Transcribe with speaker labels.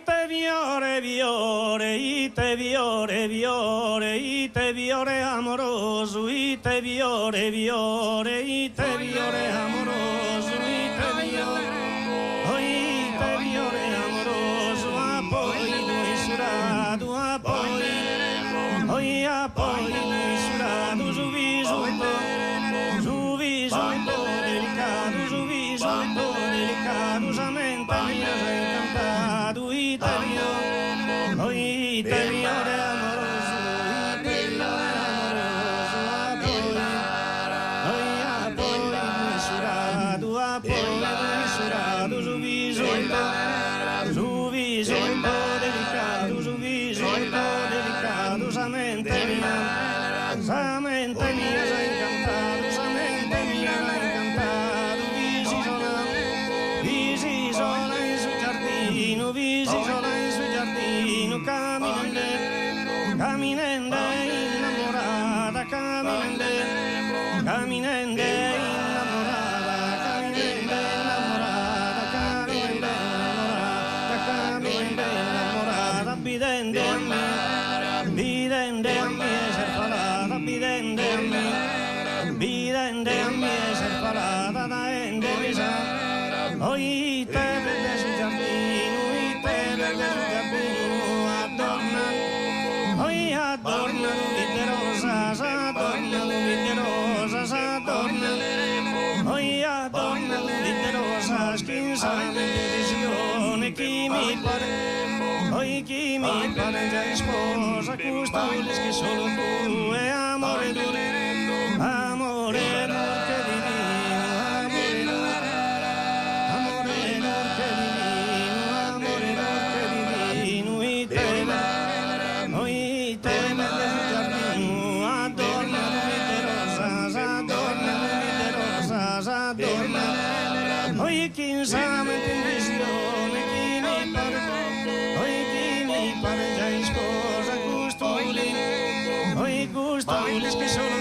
Speaker 1: ite viore amoroso, ite viore, ite viore amoroso, ite viore amoroso, a poi misurato, a poi misurato, su viso un po' delicato, su viso un po' delicato, samente mia sei incantato, ite viore amoroso, ite viore amoroso, a poi misurato, su viso un po' delicato, su viso un po' delicato, samente mia sei incantato, samente mia sei incantato, visi sola in sul giardino, visi sola in sul giardino, camminende innamorata, camminende innamorata, bidende a me ser falata, bidende a me ser falata, da ende visa, oi te verde sul giardino, adorna l'uvide rosa, s'adorna l'uvide rosa, s'adorna l'uvide rosa, schinsamente visione, chi mi pare già in sposa, custolis che solo tu è amore duro che divino, amore duro che divino, ite verde sul giardino, adorna l'uvide rosa, s'adorna l'uvide rosa, s'adorna, chi insamente in visione, chi mi pare già in sposa, gustulis che solo